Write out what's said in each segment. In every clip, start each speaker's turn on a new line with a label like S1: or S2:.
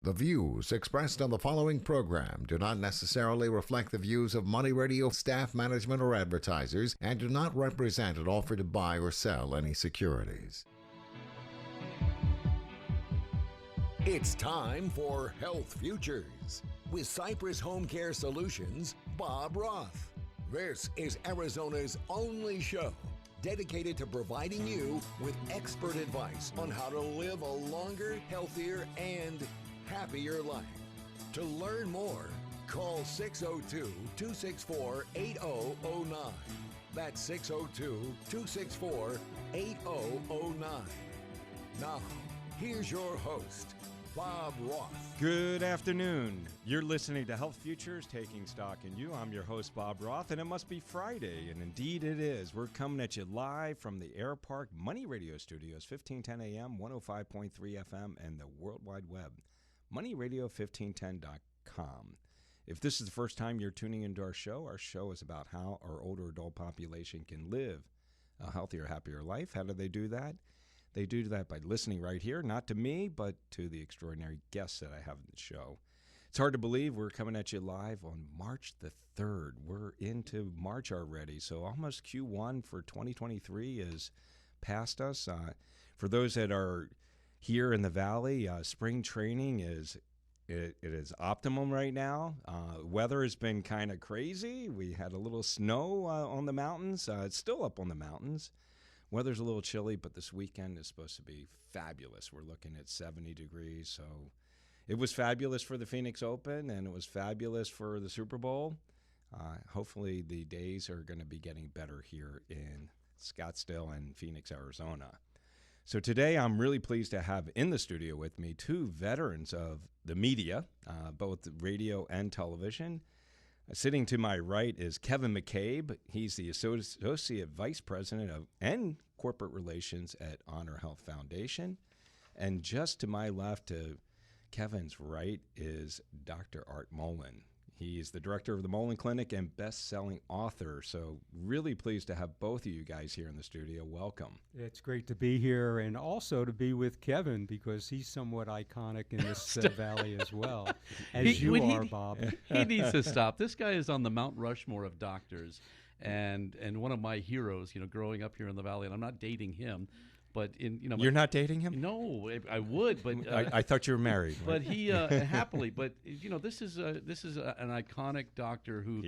S1: The views expressed on the following program do not necessarily reflect the views of Money Radio staff, management, or advertisers and do not represent an offer to buy or sell any securities. It's time for Health Futures with Cypress Home Care Solutions, Bob Roth. This is Arizona's only show dedicated to providing you with expert advice on how to live a longer, healthier, and happier life. To learn more, call 602-264-8009. That's 602-264-8009. Now, here's your host, Bob Roth.
S2: Good afternoon. You're listening to Health Futures, Taking Stock in You. I'm your host, Bob Roth, and it must be Friday, and indeed it is. We're coming at you live from the Air Park Money Radio Studios, 1510 AM, 105.3 FM, and the World Wide Web. MoneyRadio1510.com. If this is the first time you're tuning into our show is about how our older adult population can live a healthier, happier life. How do they do that? They do that by listening right here, not to me, but to the extraordinary guests that I have in the show. It's hard to believe we're coming at you live on March the 3rd. We're into March already, so almost Q1 for 2023 is past us. For those that are here in the Valley, spring training is optimum right now. Weather has been kind of crazy. We had a little snow on the mountains. It's still up on the mountains. Weather's a little chilly, but this weekend is supposed to be fabulous. We're looking at 70 degrees, so it was fabulous for the Phoenix Open, and it was fabulous for the Super Bowl. Hopefully the days are going to be getting better here in Scottsdale and Phoenix, Arizona. So today I'm really pleased to have in the studio with me two veterans of the media, both radio and television. Sitting to my right is Kevin McCabe. He's the Associate Vice President and Corporate Relations at Honor Health Foundation. And just to my left, to Kevin's right, is Dr. Art Mollen. He is the director of the Mollen Clinic and best-selling author. So really pleased to have both of you guys here in the studio. Welcome.
S3: It's great to be here and also to be with Kevin because he's somewhat iconic in this valley as well, as you are, Bob.
S4: He needs to stop. This guy is on the Mount Rushmore of doctors and one of my heroes, growing up here in the valley. And I'm not dating him. But
S2: you're not dating him?
S4: No, I would, but
S2: I thought you were married.
S4: But he happily. But this is an iconic doctor who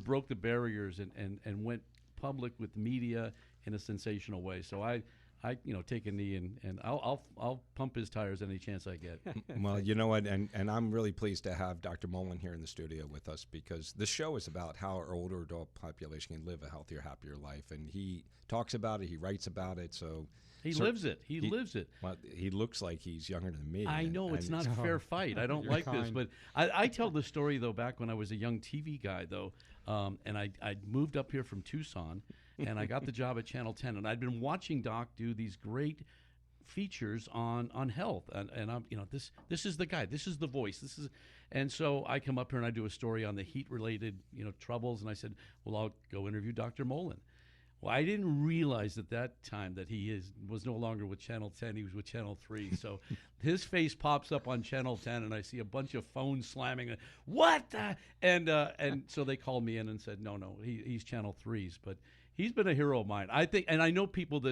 S4: broke the barriers and went public with media in a sensational way. So I take a knee and I'll pump his tires any chance I get.
S2: Well, you know what, and I'm really pleased to have Dr. Mollen here in the studio with us because this show is about how our older adult population can live a healthier, happier life, and he talks about it, he writes about it, so.
S4: He lives it. He lives it.
S2: Well, he looks like he's younger than me.
S4: I know. It's not a fair fight. I don't like this. But I tell the story, though, back when I was a young TV guy, though, and I moved up here from Tucson, and I got the job at Channel 10. And I'd been watching Doc do these great features on health. And I'm, this is the guy. This is the voice. And so I come up here and I do a story on the heat-related, troubles. And I said, well, I'll go interview Dr. Mollen. Well, I didn't realize at that time that he was no longer with Channel 10. He was with Channel 3. So his face pops up on Channel 10, and I see a bunch of phones slamming. What the? And so they called me in and said, no, he's Channel 3's. But he's been a hero of mine. I think, and I know people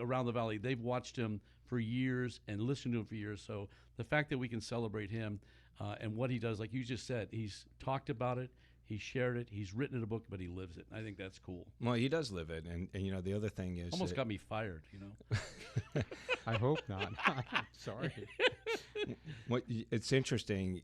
S4: around the valley, they've watched him for years and listened to him for years. So the fact that we can celebrate him and what he does, like you just said, he's talked about it. He shared it. He's written a book, but he lives it. I think that's cool.
S2: Well, he does live it, and the other thing is
S4: almost got me fired.
S3: I hope not. Sorry.
S2: It's interesting.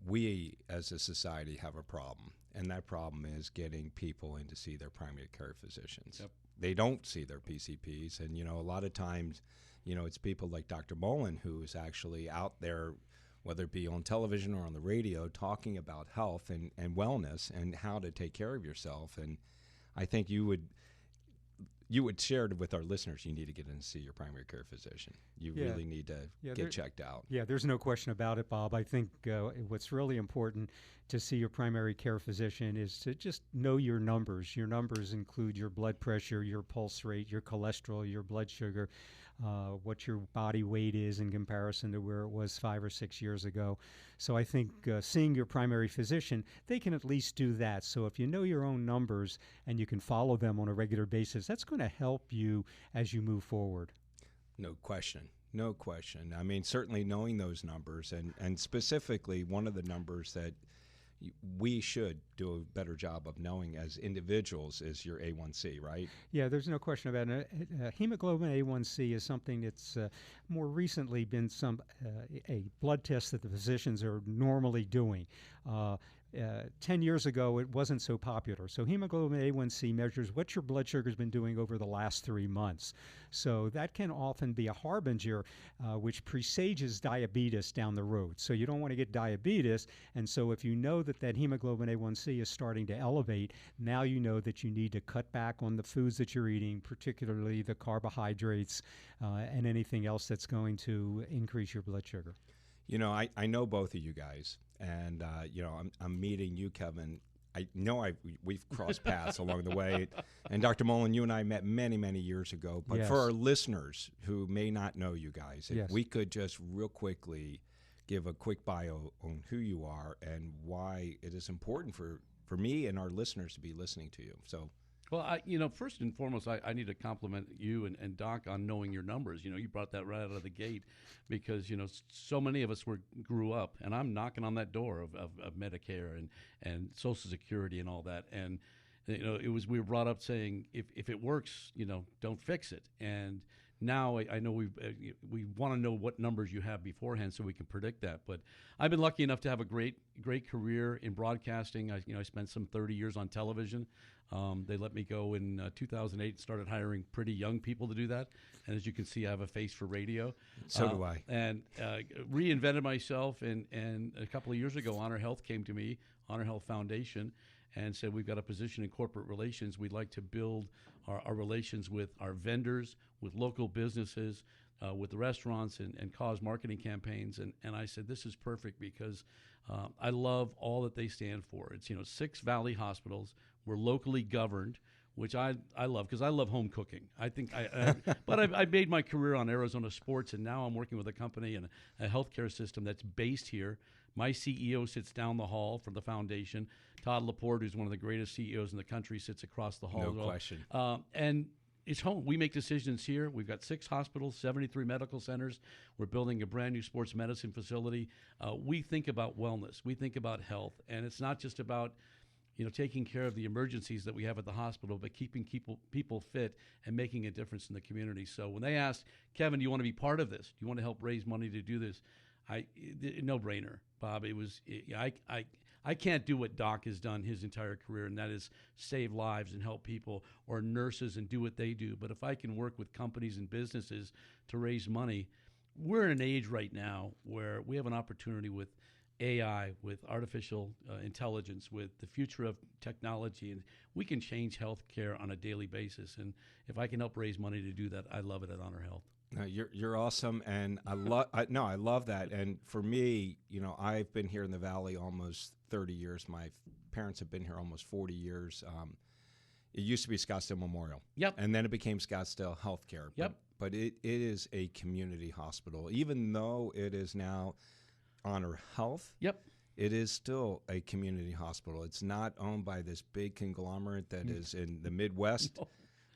S2: We as a society have a problem, and that problem is getting people in to see their primary care physicians.
S4: Yep.
S2: They don't see their PCPs, and a lot of times, it's people like Dr. Mollen who is actually out there, whether it be on television or on the radio, talking about health and wellness and how to take care of yourself. And I think you would share it with our listeners. You need to get in and see your primary care physician. You really need to get checked out.
S3: Yeah, there's no question about it, Bob. I think what's really important to see your primary care physician is to just know your numbers. Your numbers include your blood pressure, your pulse rate, your cholesterol, your blood sugar. what your body weight is in comparison to where it was 5 or 6 years ago. So I think seeing your primary physician, they can at least do that. So if you know your own numbers and you can follow them on a regular basis, that's going to help you as you move forward.
S2: No question. No question. I mean, certainly knowing those numbers, and specifically one of the numbers that we should do a better job of knowing as individuals is your A1C, right?
S3: Yeah, there's no question about it. Hemoglobin A1C is something that's more recently been a blood test that the physicians are normally doing. 10 years ago, it wasn't so popular. So hemoglobin A1C measures what your blood sugar's been doing over the last 3 months. So that can often be a harbinger, which presages diabetes down the road. So you don't want to get diabetes. And so if you know that hemoglobin A1C is starting to elevate, now you know that you need to cut back on the foods that you're eating, particularly the carbohydrates and anything else that's going to increase your blood sugar.
S2: You know, I know both of you guys, and you know, I'm meeting you, Kevin. I know we've crossed paths along the way, and Dr. Mollen, you and I met many years ago. But
S3: yes.
S2: For our listeners who may not know you guys, if
S3: yes.
S2: we could just real quickly give a quick bio on who you are and why it is important for me and our listeners to be listening to you. So.
S4: Well, first and foremost, I need to compliment you and Doc on knowing your numbers. You brought that right out of the gate because, so many of us grew up, and I'm knocking on that door of Medicare and Social Security and all that. And, we were brought up saying, if it works, don't fix it. And now I know we want to know what numbers you have beforehand so we can predict that. But I've been lucky enough to have a great career in broadcasting. I spent some 30 years on television. They let me go in 2008 and started hiring pretty young people to do that. And as you can see, I have a face for radio.
S2: So do I.
S4: And reinvented myself. And a couple of years ago, Honor Health came to me, Honor Health Foundation, and said, we've got a position in corporate relations. We'd like to build our relations with our vendors, with local businesses, with the restaurants and cause marketing campaigns. And I said, this is perfect because I love all that they stand for. It's, 6 Valley hospitals. We're locally governed, which I love because I love home cooking. I think but I made my career on Arizona sports, and now I'm working with a company and a healthcare system that's based here. My CEO sits down the hall from the foundation. Todd Laporte, who's one of the greatest CEOs in the country, sits across the hall.
S2: No question.
S4: And it's home. We make decisions here. We've got 6 hospitals, 73 medical centers. We're building a brand new sports medicine facility. We think about wellness. We think about health. And it's not just about taking care of the emergencies that we have at the hospital, but keeping people fit and making a difference in the community. So when they asked, Kevin, do you want to be part of this? Do you want to help raise money to do this? No brainer, Bob. I can't do what Doc has done his entire career, and that is save lives and help people, or nurses and do what they do. But if I can work with companies and businesses to raise money, we're in an age right now where we have an opportunity with AI, with artificial intelligence, with the future of technology, and we can change healthcare on a daily basis. And if I can help raise money to do that, I love it at Honor Health.
S2: No, you're awesome, and I love that. And for me, I've been here in the Valley almost 30 years. My parents have been here almost 40 years. It used to be Scottsdale Memorial.
S4: Yep.
S2: And then it became Scottsdale Healthcare.
S4: Yep.
S2: But it is a community hospital, even though it is now Honor Health.
S4: Yep.
S2: It is still a community hospital. It's not owned by this big conglomerate that is in the Midwest. No.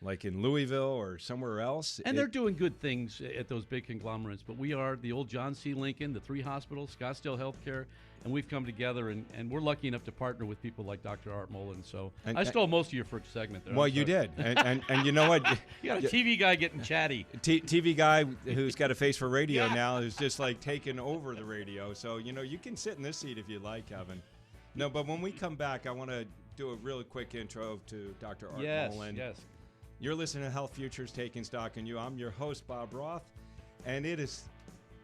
S2: Like in Louisville or somewhere else.
S4: And they're doing good things at those big conglomerates. But we are the old John C. Lincoln, the 3 hospitals, Scottsdale Healthcare, and we've come together, and we're lucky enough to partner with people like Dr. Art Mollen. So I stole most of your first segment there.
S2: Well, you did. And you know what?
S4: You got a TV guy getting chatty.
S2: TV guy who's got a face for radio now is just like taking over the radio. So, you can sit in this seat if you like, Kevin. No, but when we come back, I want to do a really quick intro to Dr. Art Mollen.
S4: Yes.
S2: You're listening to Health Futures Taking Stock in You. I'm your host, Bob Roth, and it is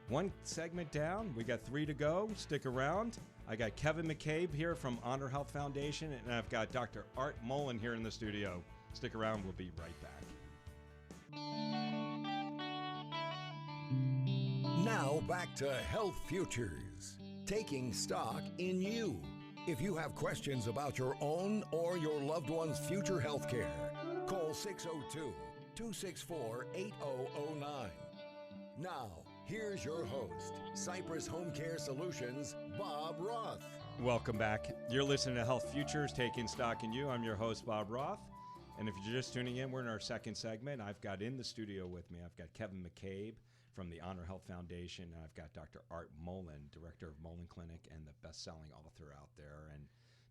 S2: 1 segment down. We got 3 to go. Stick around. I got Kevin McCabe here from Honor Health Foundation, and I've got Dr. Art Mollen here in the studio. Stick around. We'll be right back.
S1: Now back to Health Futures, taking stock in you. If you have questions about your own or your loved one's future health care, call 602-264-8009. Now, here's your host, Cypress Home Care Solutions, Bob Roth.
S2: Welcome back. You're listening to Health Futures, Taking Stock in You. I'm your host, Bob Roth. And if you're just tuning in, we're in our second segment. I've got in the studio with me, I've got Kevin McCabe from the Honor Health Foundation, and I've got Dr. Art Mollen, director of Mollen Clinic and the best-selling author out there, and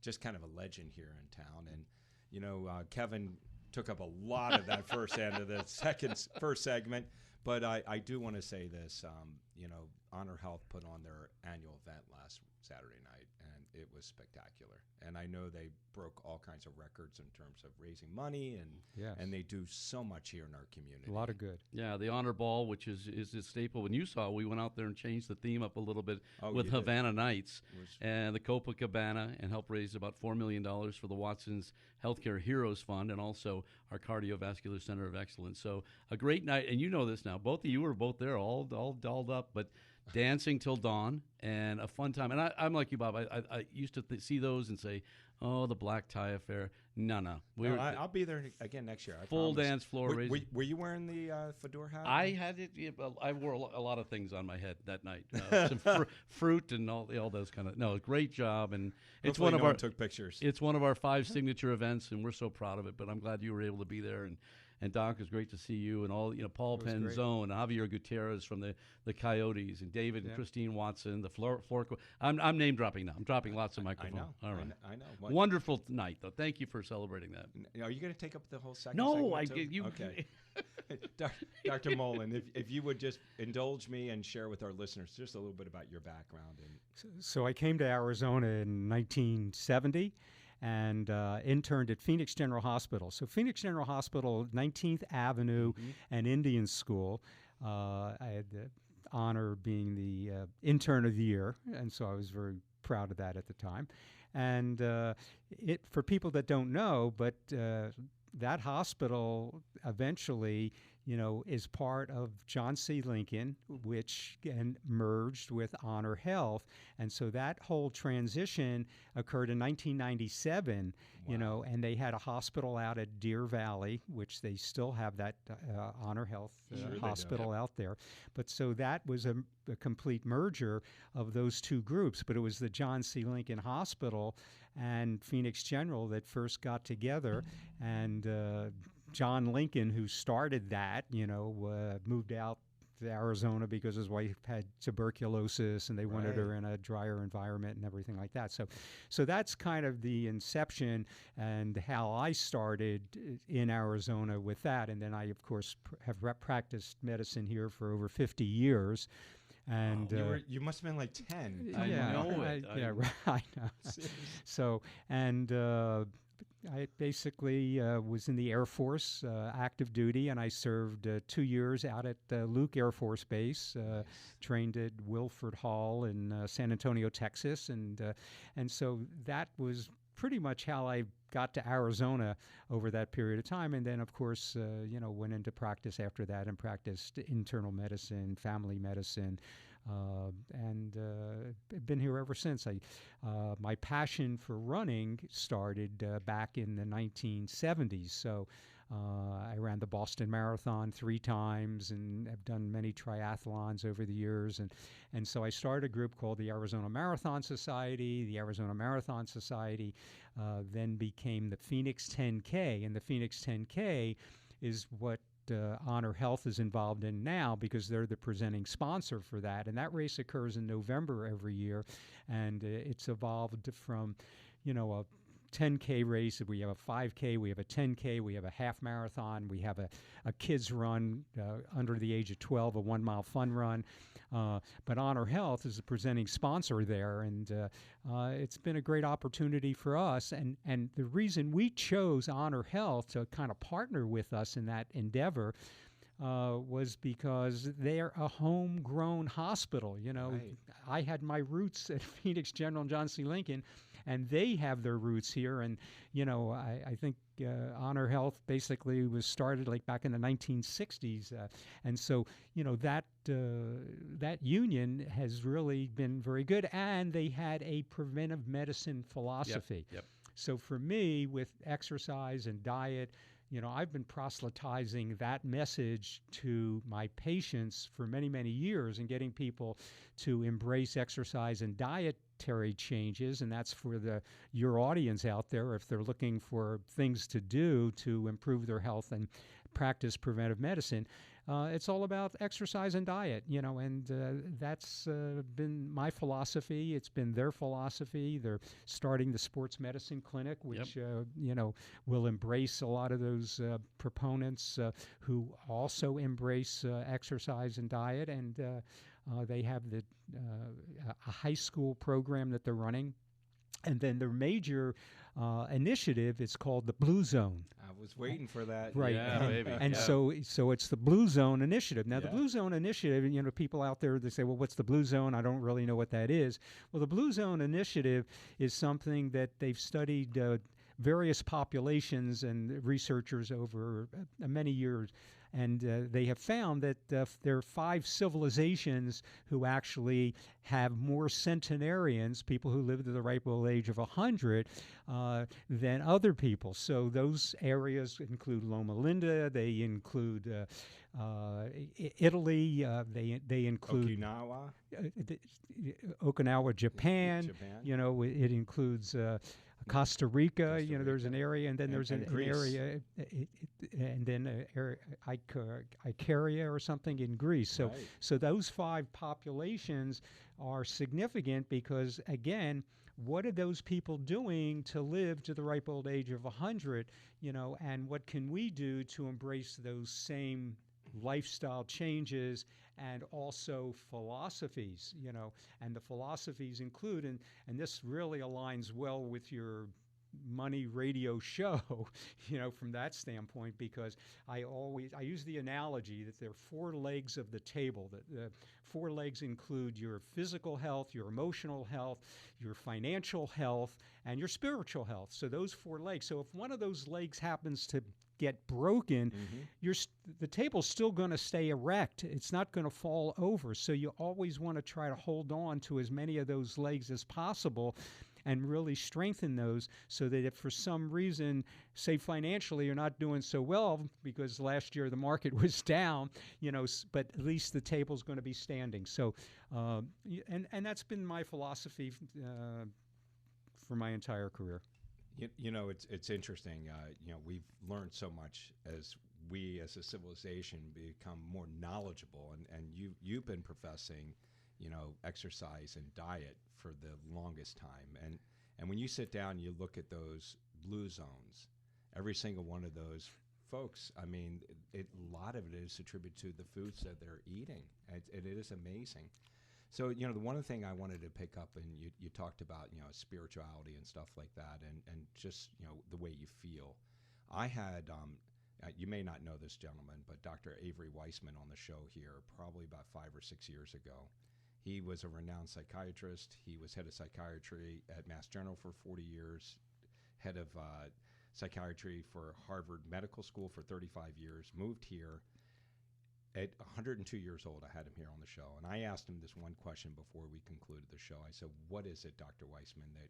S2: just kind of a legend here in town. And, you know, Kevin took up a lot of that first end of the first segment. But I do want to say this, you know, Honor Health put on their annual event last Saturday night, and it was spectacular. And I know they broke all kinds of records in terms of raising money, and they do so much here in our community.
S3: A lot of good.
S4: Yeah, the Honor Ball, which is a staple. When you saw, we went out there and changed the theme up a little bit with Havana Nights and the Copacabana, and helped raise about $4 million for the Watson's Healthcare Heroes Fund, and also our Cardiovascular Center of Excellence. So a great night, and you know this now. Both of you were both there, all dolled up, but dancing till dawn, and a fun time. And I'm like you, Bob. I used to see those and say, "Oh, the black tie affair." No.
S2: I'll be there again next year. I
S4: full
S2: promise.
S4: Dance floor.
S2: Were you wearing the fedora hat?
S4: I had it. Yeah, I wore a lot of things on my head that night. Some fruit and all those kind of. No, great job, and it's
S2: Hopefully
S4: one of
S2: no
S4: our
S2: one took pictures.
S4: It's one of our 5 signature events, and we're so proud of it. But I'm glad you were able to be there. And Doc, it's great to see you, and all, you know, Paul Penzone, Javier Gutierrez from the Coyotes, and David and Christine Watson, the floor. I'm name dropping now. I'm dropping lots of microphones.
S2: I know.
S4: All right.
S2: I know.
S4: Wonderful night, though. Thank you for celebrating that.
S2: Are you going to take up the whole second?
S4: No,
S2: segment too? Okay. Dr. Mollen, if you would just indulge me and share with our listeners just a little bit about your background.
S3: So I came to Arizona in 1970. And interned at Phoenix General Hospital. So Phoenix General Hospital, 19th Avenue and Indian School. I had the honor of being the intern of the year, and so I was very proud of that at the time. And for people that don't know, but that hospital eventually, you know, is part of John C. Lincoln, which merged with Honor Health. And so that whole transition occurred in 1997, you know, and they had a hospital out at Deer Valley, which they still have that Honor Health hospital out there. But so that was a complete merger of those two groups. But it was the John C. Lincoln Hospital and Phoenix General that first got together, and John Lincoln, who started that, you know, moved out to Arizona because his wife had tuberculosis, and they wanted her in a drier environment and everything like that. So that's kind of the inception and how I started in Arizona with that. And then I, of course, have practiced medicine here for over 50 years. And
S2: you must have been like 10.
S4: I know it.
S3: I know. So, and I basically was in the Air Force, active duty, and I served 2 years out at Luke Air Force Base, trained at Wilford Hall in San Antonio, Texas, and so that was pretty much how I got to Arizona over that period of time. And then, of course, you know, went into practice after that and practiced internal medicine, family medicine, and been here ever since. My passion for running started back in the 1970s. So I ran the Boston Marathon 3 times and have done many triathlons over the years. And so I started a group called the Arizona Marathon Society. The Arizona Marathon Society then became the Phoenix 10K. And the Phoenix 10K is what Honor Health is involved in now, because they're the presenting sponsor for that. And that race occurs in November every year. And it's evolved from, you know, a 10K race. We have a 5K, we have a 10K, we have a half marathon, we have a kids run under the age of 12, a 1 mile fun run. But Honor Health is the presenting sponsor there, and it's been a great opportunity for us. And the reason we chose Honor Health to kind of partner with us in that endeavor was because they're a homegrown hospital. You know, I had my roots at Phoenix General and John C. Lincoln, and they have their roots here. And, you know, I think Honor Health basically was started like back in the 1960s. And so, you know, that union has really been very good. And they had a preventive medicine philosophy.
S4: Yep.
S3: So for me, with exercise and diet, I've been proselytizing that message to my patients for many, many years and getting people to embrace exercise and dietary changes. And that's for your audience out there if they're looking for things to do to improve their health and practice preventive medicine. It's all about exercise and diet, and that's been my philosophy. It's been their philosophy. They're starting the sports medicine clinic, which, will embrace a lot of those proponents who also embrace exercise and diet. And they have a high school program that they're running. And then their major initiative is called the Blue Zone.
S2: I was waiting for that.
S3: Right.
S4: Yeah, baby.
S3: And so it's the Blue Zone Initiative. Now, the Blue Zone Initiative, people out there, they say, well, what's the Blue Zone? I don't really know what that is. Well, the Blue Zone Initiative is something that they've studied various populations and researchers over many years. And they have found that there are 5 civilizations who actually have more centenarians, people who live to the ripe old age of 100, than other people. So those areas include Loma Linda, they include Italy, they include Okinawa, Japan. It includes Costa Rica, there's an area, and then there's an area, and then Icaria or something in Greece. So, so those 5 populations are significant because, again, what are those people doing to live to the ripe old age of 100, and what can we do to embrace those same lifestyle changes and also philosophies, and the philosophies include, and this really aligns well with your money radio show, from that standpoint, because I use the analogy that there are 4 legs of the table. The 4 legs include your physical health, your emotional health, your financial health, and your spiritual health. So those 4 legs. So if one of those legs happens to get broken, the table's still going to stay erect. It's not going to fall over. So you always want to try to hold on to as many of those legs as possible and really strengthen those so that if for some reason, say financially, you're not doing so well because last year the market was down, but at least the table's going to be standing. So, and that's been my philosophy for my entire career.
S2: It's interesting. We've learned so much as we, as a civilization, become more knowledgeable, and you've been professing, exercise and diet for the longest time. And when you sit down, and you look at those blue zones. Every single one of those folks. I mean, a lot of it is attributed to the foods that they're eating. It is amazing. So, the one thing I wanted to pick up, and you talked about, spirituality and stuff like that, and just, the way you feel. I had, you may not know this gentleman, but Dr. Avery Weissman on the show here probably about 5 or 6 years ago. He was a renowned psychiatrist. He was head of psychiatry at Mass General for 40 years, head of psychiatry for Harvard Medical School for 35 years, moved here. At 102 years old, I had him here on the show, and I asked him this one question before we concluded the show. I said, what is it, Dr. Weissman, that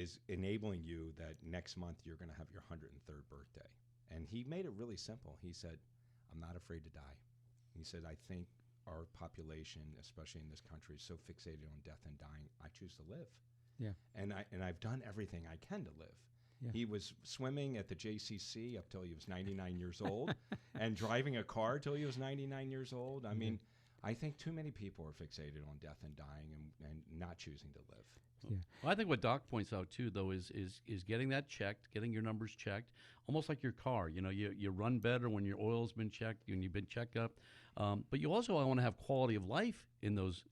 S2: is enabling you that next month you're going to have your 103rd birthday? And he made it really simple. He said, I'm not afraid to die. He said, I think our population, especially in this country, is so fixated on death and dying, I choose to live.
S3: Yeah.
S2: And I've done everything I can to live. Yeah. He was swimming at the JCC up till he was 99 years old and driving a car till he was 99 years old. I mean, I think too many people are fixated on death and dying and not choosing to live.
S3: Yeah.
S4: Well, I think what Doc points out too, though, is getting that checked, getting your numbers checked, almost like your car. You run better when your oil's been checked, when you've been checked up. But you also want to have quality of life in those.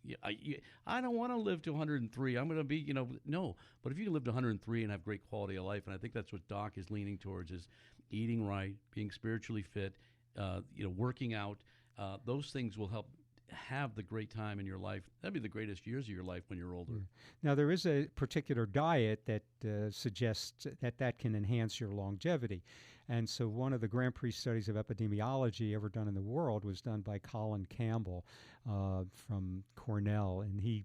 S4: I don't want to live to 103. I'm going to be, no. But if you can live to 103 and have great quality of life, and I think that's what Doc is leaning towards, is eating right, being spiritually fit, working out. Those things will help have the great time in your life. That'd be the greatest years of your life when you're older.
S3: Yeah. Now, there is a particular diet that suggests that can enhance your longevity. And so one of the Grand Prix studies of epidemiology ever done in the world was done by Colin Campbell from Cornell. And he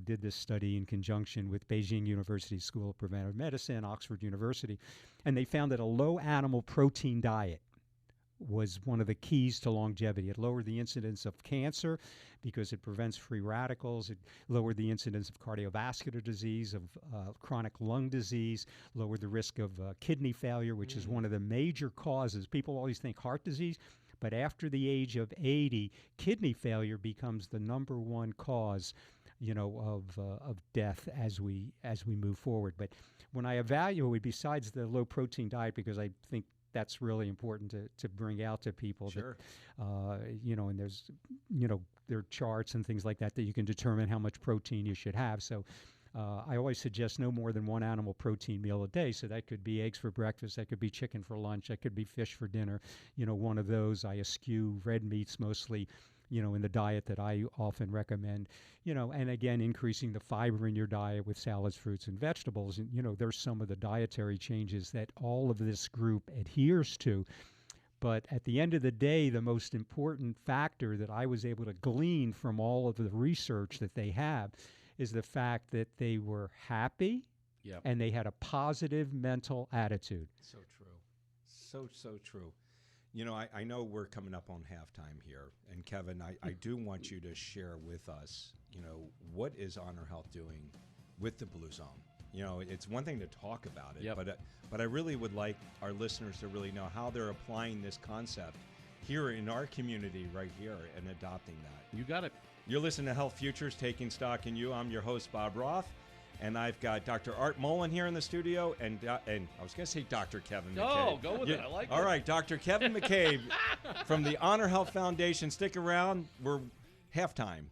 S3: did this study in conjunction with Beijing University School of Preventive Medicine, Oxford University, and they found that a low animal protein diet was one of the keys to longevity. It lowered the incidence of cancer because it prevents free radicals. It lowered the incidence of cardiovascular disease, of chronic lung disease, lowered the risk of kidney failure, which is one of the major causes. People always think heart disease, but after the age of 80, kidney failure becomes the number one cause, of death as we move forward. But when I evaluate, besides the low protein diet, because I think that's really important to bring out to people.
S2: Sure.
S3: That, and there's, there are charts and things like that you can determine how much protein you should have. So I always suggest no more than one animal protein meal a day. So that could be eggs for breakfast, that could be chicken for lunch, that could be fish for dinner. One of those. I eschew red meats mostly, in the diet that I often recommend, and again, increasing the fiber in your diet with salads, fruits, and vegetables. And, there's some of the dietary changes that all of this group adheres to. But at the end of the day, the most important factor that I was able to glean from all of the research that they have is the fact that they were happy and they had a positive mental attitude.
S2: So true. So true. I know we're coming up on halftime here, and Kevin, I do want you to share with us, what is Honor Health doing with the Blue Zone? It's one thing to talk about it, but I really would like our listeners to really know how they're applying this concept here in our community right here and adopting that.
S4: You got it.
S2: You're listening to Health Futures, Taking Stock in You. I'm your host, Bob Roth. And I've got Dr. Art Mollen here in the studio, and I was going to say Dr. Kevin McCabe.
S4: Go with it. I like it.
S2: All right, Dr. Kevin McCabe from the Honor Health Foundation. Stick around. We're halftime.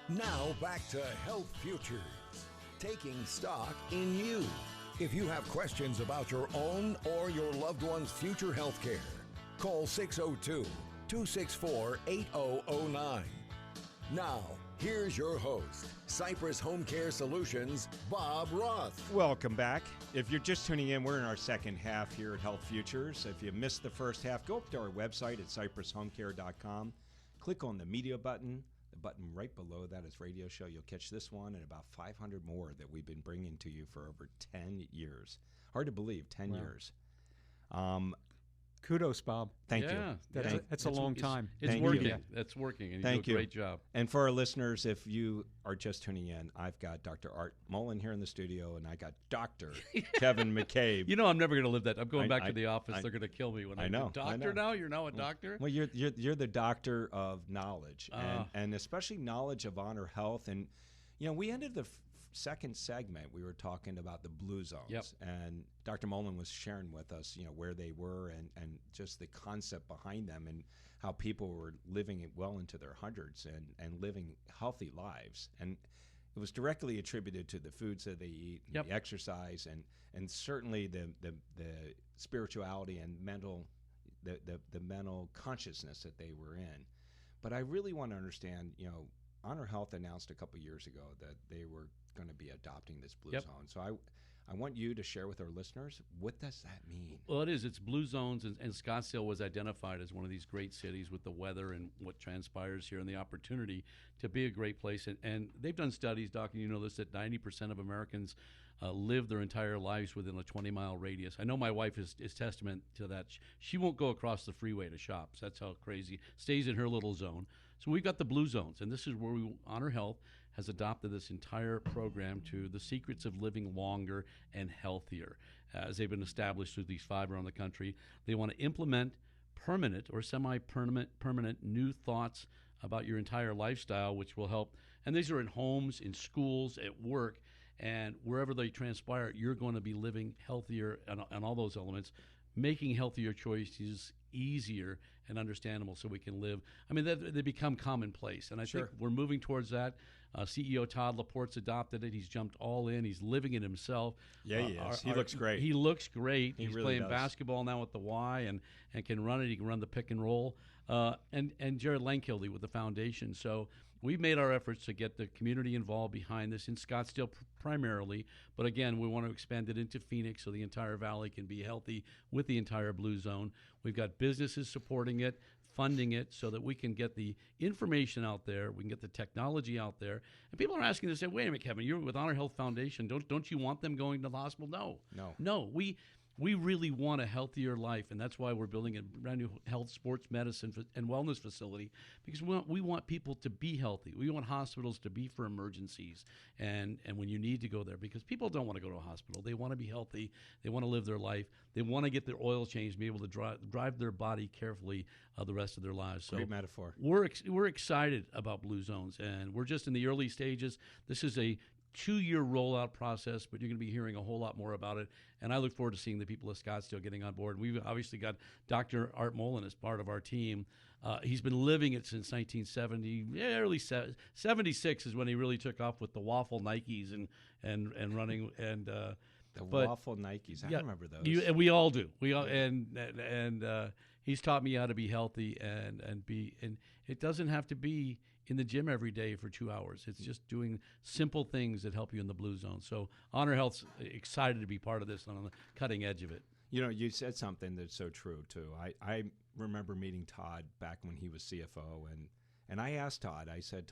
S1: Now back to Health Futures, taking stock in you. If you have questions about your own or your loved one's future health care, call 602-264-8009. Now, here's your host, Cypress Home Care Solutions, Bob Roth.
S2: Welcome back. If you're just tuning in, we're in our second half here at Health Futures. If you missed the first half, go up to our website at cypresshomecare.com. Click on the media button. The button right below that is radio show. You'll catch this one and about 500 more that we've been bringing to you for over 10 years. Hard to believe, 10 years.
S3: Kudos, Bob.
S2: Thank you.
S3: That's a long time.
S4: It's
S2: Thank
S4: working.
S2: you.
S4: That's working, and you
S2: Thank
S4: do a great job.
S2: And for our listeners, if you are just tuning in, I've got Dr. Art Mollen here in the studio, and I got Dr. Kevin McCabe.
S4: I'm never going to live that. I'm going back to the office. They're going to kill me when I
S2: know.
S4: Doctor now? You're now a doctor?
S2: Well, you're the doctor of knowledge, and especially knowledge of Honor Health. And, we ended the second segment, we were talking about the Blue Zones, and Dr. Mollen was sharing with us, where they were and just the concept behind them and how people were living well into their hundreds and living healthy lives. And it was directly attributed to the foods that they eat, and the exercise, and certainly the spirituality and the mental consciousness that they were in. But I really want to understand, Honor Health announced a couple years ago that they were going to be adopting this Blue Zone. So I want you to share with our listeners, what does that mean?
S4: Well, it is. It's Blue Zones, and Scottsdale was identified as one of these great cities with the weather and what transpires here and the opportunity to be a great place. And they've done studies, Doc, and you know this, that 90% of Americans live their entire lives within a 20-mile radius. I know my wife is testament to that. She won't go across the freeway to shops. That's how crazy. Stays in her little zone. So we've got the Blue Zones, and this is where Honor Health has adopted this entire program to the secrets of living longer and healthier. As they've been established through these 5 around the country, they want to implement permanent or semi-permanent new thoughts about your entire lifestyle, which will help. And these are in homes, in schools, at work, and wherever they transpire, you're going to be living healthier and all those elements, making healthier choices easier and understandable so we can live. I mean, they become commonplace, and I think we're moving towards that. CEO Todd Laporte's adopted it. He's jumped all in. He's living it himself.
S2: Yeah, he is. He looks great.
S4: He looks great. He's
S2: really
S4: playing basketball now with the Y and can run it. He can run the pick and roll. And Jared Lankildy with the foundation. So we've made our efforts to get the community involved behind this in Scottsdale primarily, but again, we want to expand it into Phoenix so the entire valley can be healthy with the entire Blue Zone. We've got businesses supporting it, funding it, so that we can get the information out there, we can get the technology out there. And people are asking to say, wait a minute, Kevin, you're with Honor Health Foundation. Don't you want them going to the hospital? No. We really want a healthier life, and that's why we're building a brand new health, sports medicine, and wellness facility, because we want people to be healthy. We want hospitals to be for emergencies and when you need to go there, because people don't want to go to a hospital. They want to be healthy. They want to live their life. They want to get their oil changed, be able to drive their body carefully the rest of their lives. So
S2: great metaphor.
S4: We're excited about Blue Zones, and we're just in the early stages. This is a 2-year rollout process, but you're going to be hearing a whole lot more about it. And I look forward to seeing the people of Scottsdale getting on board. We've obviously got Dr. Art Mollen as part of our team. He's been living it since 1970. Early 76 is when he really took off with the waffle Nikes and running and
S2: waffle Nikes. I remember those.
S4: And we all do. We all and he's taught me how to be healthy and it doesn't have to be in the gym every day for 2 hours. It's just doing simple things that help you in the Blue Zone. So Honor Health's excited to be part of this and on the cutting edge of it.
S2: You know, you said something that's so true, too. I remember meeting Todd back when he was CFO, and I asked Todd, I said,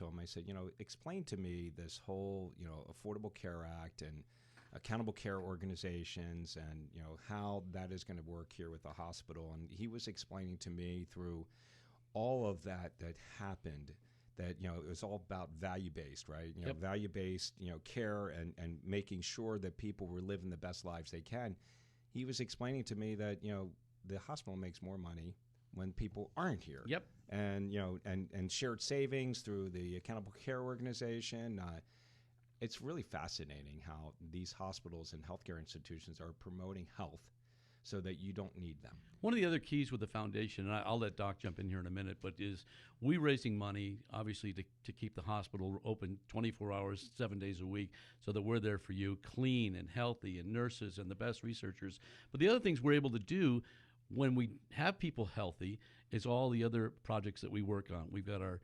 S2: explain to me this whole, Affordable Care Act and accountable care organizations and, how that is going to work here with the hospital. And he was explaining to me through all of that happened, that it was all about value-based, right?
S4: Yep.
S2: Value-based, care and making sure that people were living the best lives they can. He was explaining to me that the hospital makes more money when people aren't here.
S4: Yep.
S2: And and shared savings through the accountable care organization. It's really fascinating how these hospitals and healthcare institutions are promoting health so that you don't need them.
S4: One of the other keys with the foundation, and I'll let Doc jump in here in a minute, but is we raising money, obviously, to keep the hospital open 24 hours, 7 days a week, so that we're there for you, clean and healthy, and nurses and the best researchers. But the other things we're able to do when we have people healthy is all the other projects that we work on. We've got our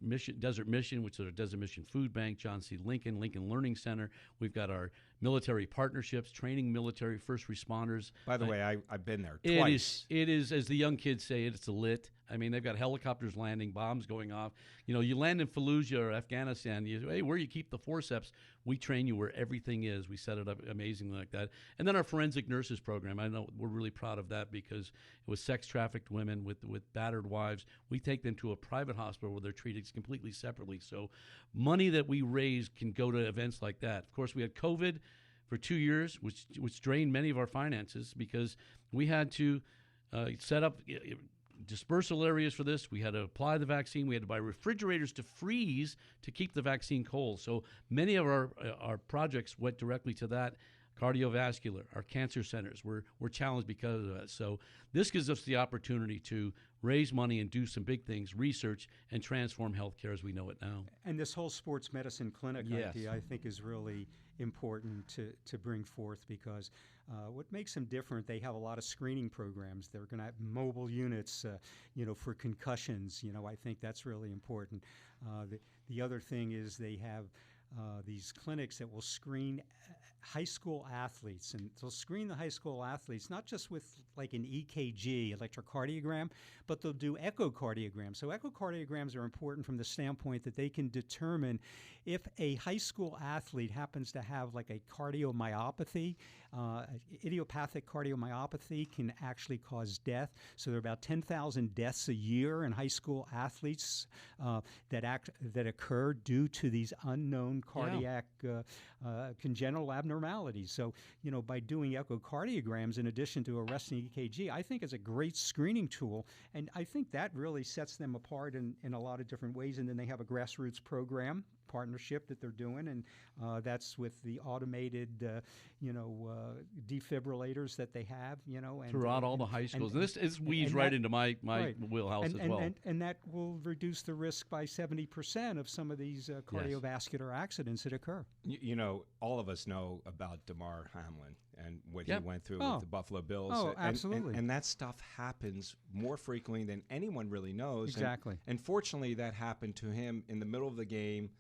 S4: mission, Desert Mission, which is our Desert Mission Food Bank, John C. Lincoln Learning Center. We've got our military partnerships, training military first responders.
S2: By the way, I've been there twice.
S4: It is, as the young kids say, it's lit. I mean, they've got helicopters landing, bombs going off. You land in Fallujah or Afghanistan, hey, where you keep the forceps, we train you where everything is. We set it up amazingly like that. And then our forensic nurses program, I know we're really proud of that because it was sex-trafficked women with battered wives. We take them to a private hospital where they're treated completely separately. So money that we raise can go to events like that. Of course, we had COVID for 2 years, which drained many of our finances because we had to set up dispersal areas for this. We had to apply the vaccine. We had to buy refrigerators to freeze to keep the vaccine cold. So many of our projects went directly to that. Cardiovascular, our cancer centers were challenged because of that. So this gives us the opportunity to raise money and do some big things, research, and transform healthcare as we know it now.
S3: And this whole sports medicine clinic idea, I think, is really important to bring forth because what makes them different, they have a lot of screening programs. They're going to have mobile units, for concussions. I think that's really important. The other thing is they have these clinics that will screen high school athletes, and they'll screen the high school athletes not just with like an EKG, electrocardiogram, but they'll do echocardiograms. So echocardiograms are important from the standpoint that they can determine if a high school athlete happens to have like a cardiomyopathy. Idiopathic cardiomyopathy can actually cause death. So there are about 10,000 deaths a year in high school athletes that occur due to these unknown cardiac congenital abnormalities. So, by doing echocardiograms in addition to arresting EKG, I think is a great screening tool. And I think that really sets them apart in a lot of different ways. And then they have a grassroots program partnership that they're doing, and that's with the automated, defibrillators that they have, and
S4: throughout all the high schools. And this is weaves right into my wheelhouse as well.
S3: And that will reduce the risk by 70% of some of these cardiovascular accidents that occur.
S2: All of us know about Damar Hamlin and what
S4: Yep.
S2: he went through
S3: Oh.
S2: with the Buffalo Bills.
S3: Oh,
S2: And-
S3: absolutely.
S2: And that stuff happens more frequently than anyone really knows.
S3: Exactly.
S2: And fortunately, that happened to him in the middle of the game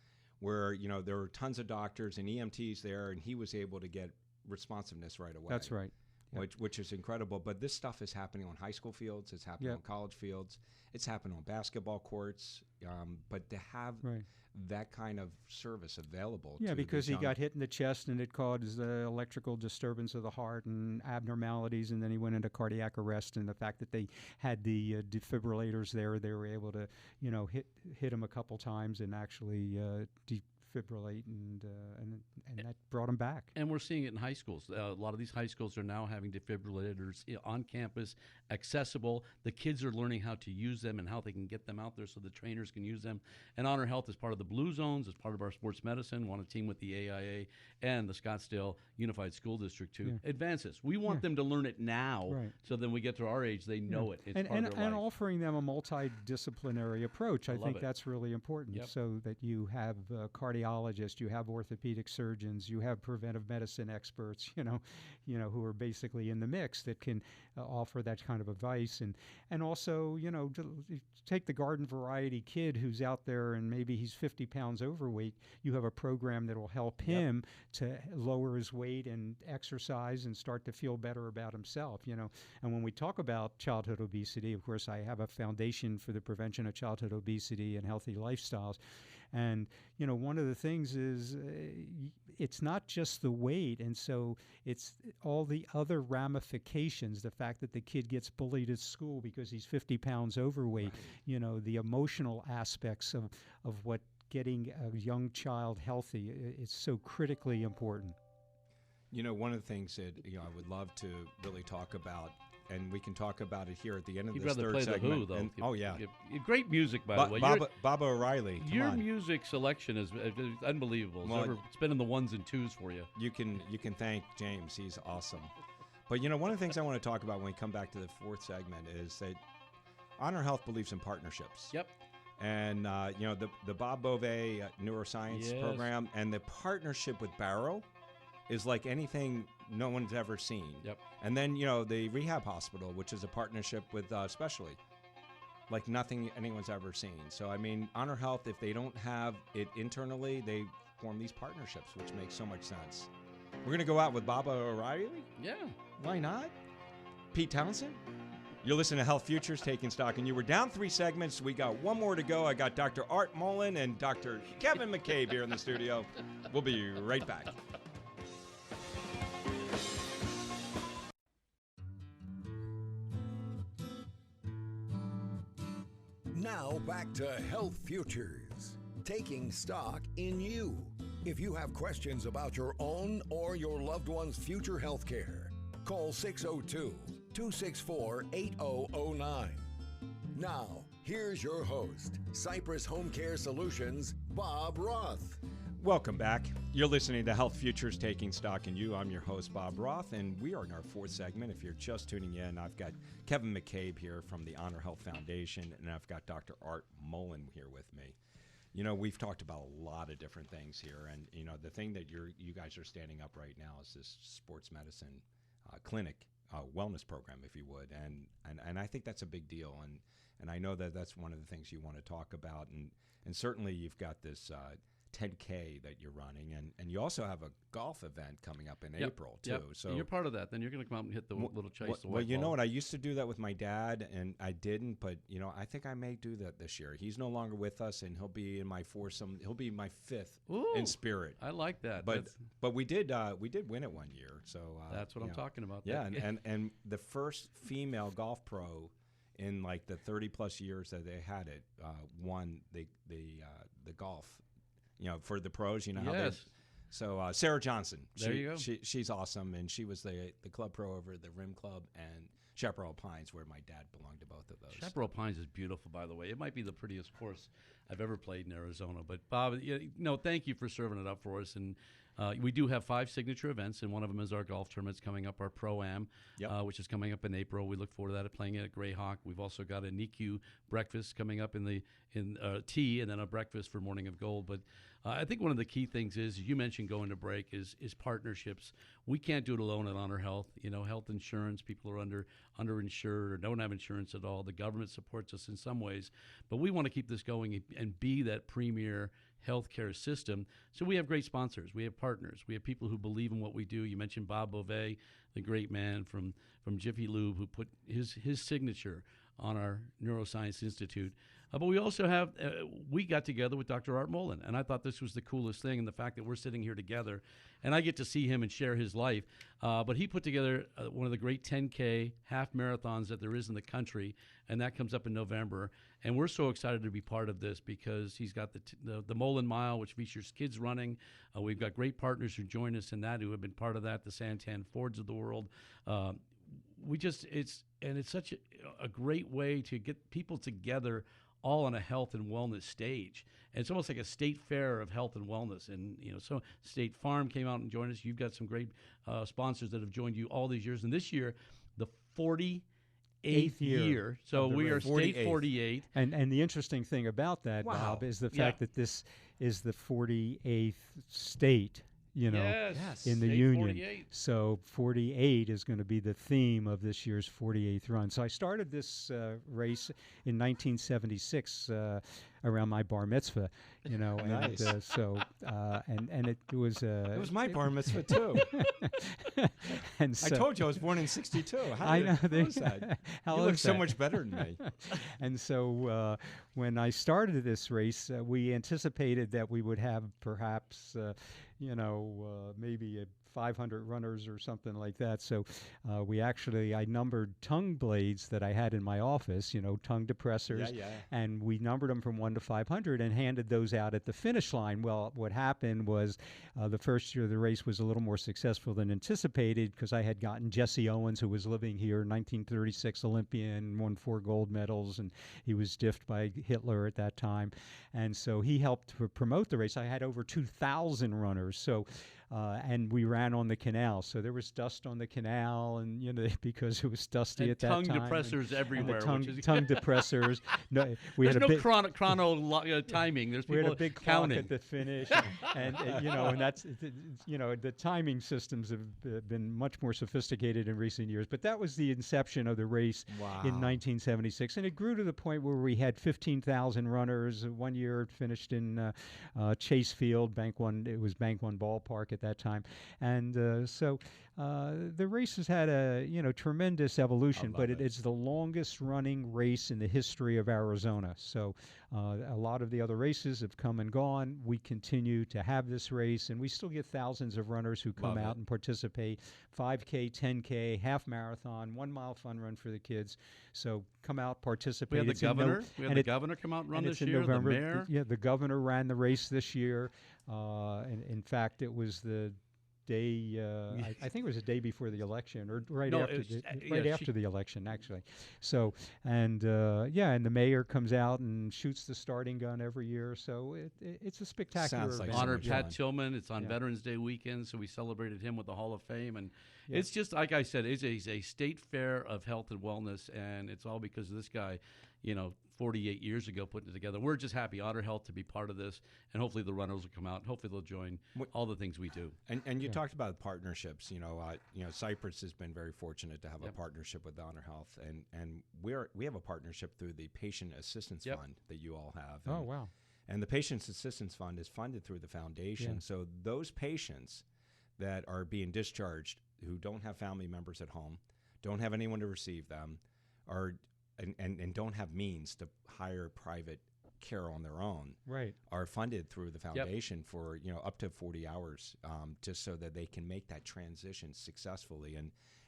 S2: where, there were tons of doctors and EMTs there, and he was able to get responsiveness right away.
S3: That's right. Yep.
S2: Which is incredible. But this stuff is happening on high school fields. It's happening
S3: Yep.
S2: on college fields. It's happening on basketball courts. But to have
S3: Right.
S2: that kind of service available.
S3: Yeah,
S2: to
S3: because
S2: these
S3: he
S2: young-
S3: got hit in the chest and it caused electrical disturbance of the heart and abnormalities, and then he went into cardiac arrest. And the fact that they had the defibrillators there, they were able to, hit him a couple times and actually defibrillate, and that brought him back.
S4: And we're seeing it in high schools. A lot of these high schools are now having defibrillators on campus, accessible. The kids are learning how to use them and how they can get them out there so the trainers can use them. And Honor Health is part of the Blue Zones, is part of our sports medicine, want to team with the AIA and the Scottsdale Unified School District to advance this. We want them to learn it now,
S3: Right.
S4: so then we get to our age, they know it. It's
S3: and
S4: part of their
S3: and
S4: life.
S3: offering them a multidisciplinary approach. I
S4: love
S3: think
S4: it.
S3: that's really important.
S4: Yep.
S3: So that you have cardiologists, you have orthopedic surgeons, you have preventive medicine experts, who are basically in the mix that can offer that kind of advice, and also, take the garden variety kid who's out there and maybe he's 50 pounds overweight. You have a program that will help him to lower his weight and exercise and start to feel better about himself. And when we talk about childhood obesity, of course, I have a foundation for the prevention of childhood obesity and healthy lifestyles. And, one of the things is it's not just the weight. And so it's all the other ramifications, the fact that the kid gets bullied at school because he's 50 pounds overweight, the emotional aspects of what getting a young child healthy, it's so critically important.
S2: One of the things that I would love to really talk about, and we can talk about it here at the end of
S4: You'd
S2: this
S4: rather
S2: third
S4: play
S2: segment.
S4: the Who, though.
S2: Oh yeah,
S4: Great music, by the way.
S2: Baba O'Reilly. Come
S4: Your
S2: on.
S4: music selection is unbelievable.
S2: Well,
S4: It's been in the ones and twos for you.
S2: You can thank James. He's awesome. But one of the things I want to talk about when we come back to the fourth segment is that Honor Health believes in partnerships.
S4: Yep.
S2: And the Bob Beauvais neuroscience
S4: Yes.
S2: program and the partnership with Barrow is like anything no one's ever seen.
S4: Yep.
S2: And then the rehab hospital, which is a partnership with Specialty, like nothing anyone's ever seen. So I mean, Honor Health, if they don't have it internally, they form these partnerships, which makes so much sense. We're gonna go out with Baba O'Reilly.
S4: Yeah.
S2: Why not? Pete Townsend. You're listening to Health Futures, Taking Stock, and you were down 3 segments. We got 1 more to go. I got Dr. Art Mollen and Dr. Kevin McCabe here in the studio. We'll be right back.
S1: Now back to Health Futures, taking stock in you. If you have questions about your own or your loved one's future health care, call 602-264-8009. Now, here's your host, Cypress Home Care Solutions, Bob Roth.
S2: Welcome back. You're listening to Health Futures, Taking Stock in You. I'm your host, Bob Roth, and we are in our 4th segment. If you're just tuning in, I've got Kevin McCabe here from the Honor Health Foundation, and I've got Dr. Art Mollen here with me. We've talked about a lot of different things here, and the thing that you guys are standing up right now is this sports medicine clinic wellness program, if you would, and I think that's a big deal, and I know that that's one of the things you want to talk about, and certainly you've got this 10K that you're running, and you also have a golf event coming up in April too.
S4: Yep.
S2: So
S4: And you're part of that. Then you're going to come out and hit the little chase. the
S2: well,
S4: white
S2: you know
S4: ball.
S2: what? I used to do that with my dad, and I didn't. But I think I may do that this year. He's no longer with us, and he'll be in my foursome. He'll be my 5th in
S4: Ooh,
S2: spirit.
S4: I like that.
S2: But we did win it one year. So
S4: That's what I'm talking about.
S2: Yeah, and the first female golf pro in like the 30 plus years that they had it won the golf. For the pros, how they.
S4: Yes.
S2: So Sarah Johnson,
S4: There you go.
S2: She's awesome, and she was the club pro over at the Rim Club and Chaparral Pines, where my dad belonged to both of those.
S4: Chaparral Pines is beautiful, by the way. It might be the prettiest course I've ever played in Arizona. But Bob, thank you for serving it up for us. And We do have 5 signature events, and one of them is our golf tournaments coming up, our Pro-Am, which is coming up in April. We look forward to that, playing it at Greyhawk. We've also got a NICU breakfast coming up in tea, and then a breakfast for Morning of Gold. But I think one of the key things is, you mentioned going to break, is partnerships. We can't do it alone at Honor Health. Health insurance, people are underinsured or don't have insurance at all. The government supports us in some ways, but we want to keep this going and be that premier healthcare system. So we have great sponsors. We have partners. We have people who believe in what we do. You mentioned Bob Beauvais, the great man from Jiffy Lube, who put his signature on our Neuroscience Institute. But we also have, we got together with Dr. Art Mollen, and I thought this was the coolest thing, and the fact that we're sitting here together, and I get to see him and share his life. But he put together one of the great 10K half marathons that there is in the country, and that comes up in November. And we're so excited to be part of this because he's got the Mollen Mile, which features kids running. We've got great partners who join us in that, who have been part of that, the Santan Fords of the world. It's such a great way to get people together, all on a health and wellness stage. And it's almost like a state fair of health and wellness. And, so State Farm came out and joined us. You've got some great sponsors that have joined you all these years. And this year, the 48th year. So we are 48th. State 48.
S3: And the interesting thing about that, Bob, is the fact that this is the 48th state,
S4: yes,
S3: in the
S4: State
S3: Union.
S4: 48.
S3: So 48 is going to be the theme of this year's 48th run. So I started this race in 1976 around my bar mitzvah,
S2: Nice.
S3: and it was
S2: It was my bar mitzvah too.
S3: and so,
S2: I told you I was born in '62.
S3: I know.
S2: How is that?
S3: How
S2: You
S3: is
S2: look so
S3: that?
S2: much better than me.
S3: And so when I started this race, we anticipated that we would have perhaps, maybe 500 runners or something like that. So I numbered tongue blades that I had in my office, tongue depressors, and we numbered them from 1 to 500 and handed those out at the finish line. Well, what happened was the first year of the race was a little more successful than anticipated because I had gotten Jesse Owens, who was living here, 1936 Olympian, won 4 gold medals, and he was stiffed by Hitler at that time. And so he helped to promote the race. I had over 2,000 runners. So and we ran on the canal, so there was dust on the canal, and because it was dusty
S4: and
S3: at that
S4: tongue
S3: time.
S4: Depressors everywhere.
S3: Tongue
S4: which is
S3: depressors. No,
S4: There's no chrono timing. There's people
S3: we had a big
S4: counting
S3: clock at the finish, and that's the timing systems have been much more sophisticated in recent years. But that was the inception of the race in 1976, and it grew to the point where we had 15,000 runners. One year it finished in Chase Field, Bank One. It was Bank One Ballpark at that time, and so the race has had a tremendous evolution, but it's the longest running race in the history of Arizona. So a lot of the other races have come and gone. We continue to have this race, and we still get thousands of runners who come out and participate. 5K, 10K, half marathon, 1 mile fun run for the kids. So come out, participate.
S4: We had the governor. We had the governor come out and run this year.
S3: November.
S4: The mayor.
S3: Yeah, the governor ran the race this year. And in fact, it was the day, I think it was the day before the election, or after the election, actually. So, and the mayor comes out and shoots the starting gun every year. So it's a spectacular
S2: Sounds like
S3: event.
S4: Honored Pat Tillman. It's on Veterans Day weekend, so we celebrated him with the Hall of Fame, and it's just like I said, it's a state fair of health and wellness, and it's all because of this guy, 48 years ago putting it together. We're just happy, Honor Health, to be part of this, and hopefully the runners will come out. Hopefully they'll join all the things we do.
S2: And you talked about partnerships. Cypress has been very fortunate to have a partnership with Honor Health, and we have a partnership through the Patient Assistance Fund that you all have.
S3: Oh, wow.
S2: And the Patient Assistance Fund is funded through the foundation. So those patients that are being discharged who don't have family members at home, don't have anyone to receive them, and don't have means to hire private care on their own, are funded through the foundation for up to 40 hours, just so that they can make that transition successfully.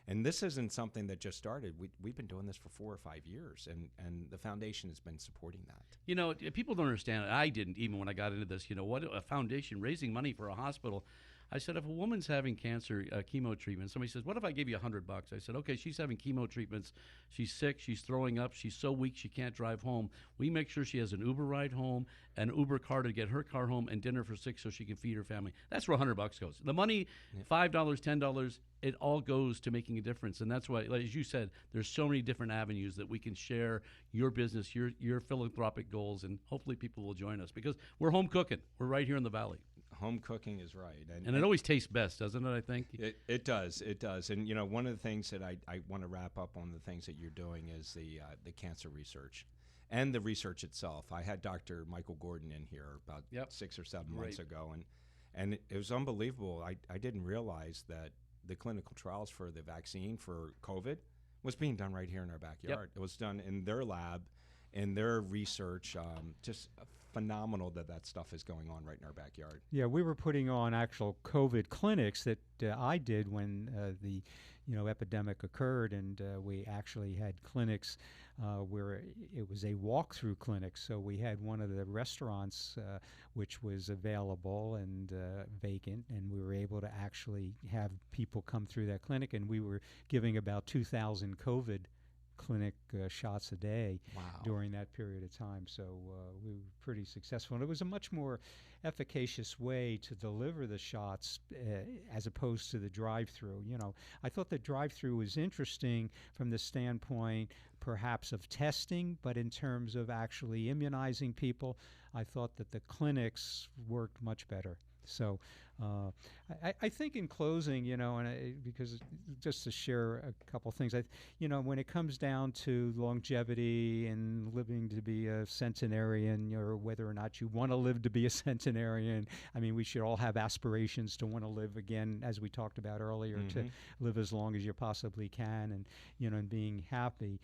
S2: And this isn't something that just started. We've been doing this for 4 or 5 years, and the foundation has been supporting that.
S4: People don't understand it. I didn't even when I got into this. What a foundation raising money for a hospital. I said, if a woman's having cancer chemo treatment, somebody says, what if I gave you $100? I said, okay, she's having chemo treatments. She's sick. She's throwing up. She's so weak she can't drive home. We make sure she has an Uber ride home, an Uber car to get her car home, and dinner for 6 so she can feed her family. That's where $100 goes. The money, $5, $10, it all goes to making a difference. And that's why, like, as you said, there's so many different avenues that we can share your business, your philanthropic goals, and hopefully people will join us because we're home cooking. We're right here in the Valley.
S2: Home cooking is right.
S4: And it always tastes best, doesn't it, I think?
S2: It does. It does. And, one of the things that I want to wrap up on the things that you're doing is the cancer research and the research itself. I had Dr. Michael Gordon in here about 6 or 7 months ago, and it was unbelievable. I didn't realize that the clinical trials for the vaccine for COVID was being done right here in our backyard. It was done in their lab, in their research, just phenomenal that stuff is going on right in our backyard.
S3: Yeah, we were putting on actual COVID clinics that I did when the epidemic occurred, and we actually had clinics where it was a walkthrough clinic. So we had one of the restaurants which was available and vacant, and we were able to actually have people come through that clinic, and we were giving about 2,000 COVID clinic shots a day during that period of time. So we were pretty successful. And it was a much more efficacious way to deliver the shots as opposed to the drive-through. I thought the drive-through was interesting from the standpoint perhaps of testing, but in terms of actually immunizing people, I thought that the clinics worked much better. So I think in closing, because just to share a couple things, when it comes down to longevity and living to be a centenarian, or whether or not you want to live to be a centenarian, I mean, we should all have aspirations to want to live again, as we talked about earlier, to live as long as you possibly can, and being happy.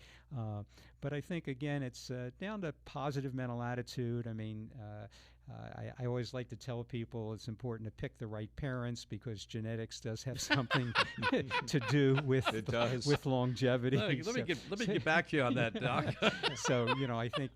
S3: But I think, again, it's down to positive mental attitude. I mean, I always like to tell people it's important to pick the right parents because genetics does have something to do with longevity.
S4: Let me get back to you on that, Doc.
S3: So I think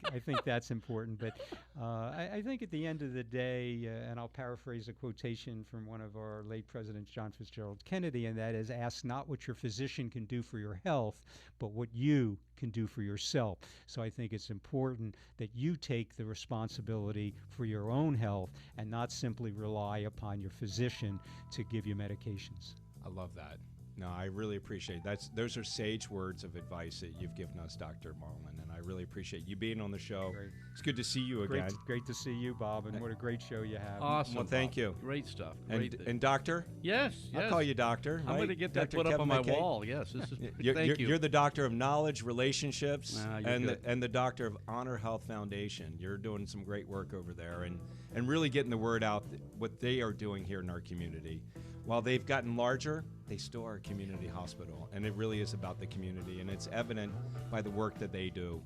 S3: that's important. But I think at the end of the day, and I'll paraphrase a quotation from one of our late presidents, John Fitzgerald Kennedy, and that is, ask not what your physician can do for your health, but what you can do for yourself. So I think it's important that you take the responsibility for your own health and not simply rely upon your physician to give you medications.
S2: I love that. No, I really appreciate that. Those are sage words of advice that you've given us, Dr. Mollen, and I really appreciate you being on the show.
S3: Great.
S2: It's good to see you again.
S3: Great to see you, Bob, and what a great show you have.
S4: Awesome.
S2: Well, thank you.
S4: Great stuff.
S2: And Doctor?
S4: Yes.
S2: I'll call you Doctor.
S4: I'm going to get that
S2: Dr.
S4: put up
S2: Kevin
S4: on my
S2: McCabe.
S4: wall. Yes. Thank you.
S2: You're the Doctor of Knowledge, Relationships,
S4: good.
S2: and the Doctor of Honor Health Foundation. You're doing some great work over there and really getting the word out what they are doing here in our community. While they've gotten larger, they still are a community hospital, and it really is about the community, and it's evident by the work that they do.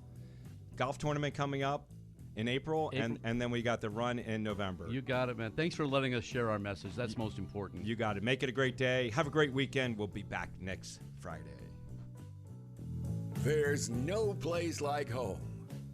S2: Golf tournament coming up in April. And then we got the run in November.
S4: You got it, man. Thanks for letting us share our message. That's most important.
S2: You got it. Make it a great day. Have a great weekend. We'll be back next Friday.
S1: There's no place like home.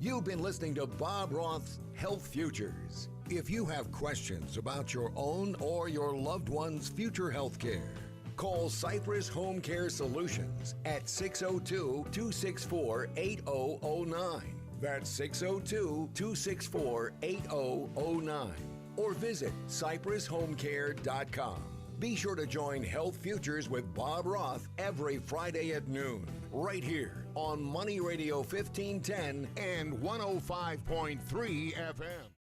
S1: You've been listening to Bob Roth's Health Futures. If you have questions about your own or your loved one's future health care, call Cypress Home Care Solutions at 602-264-8009. That's 602-264-8009. Or visit cypresshomecare.com. Be sure to join Health Futures with Bob Roth every Friday at noon, right here on Money Radio 1510 and 105.3 FM.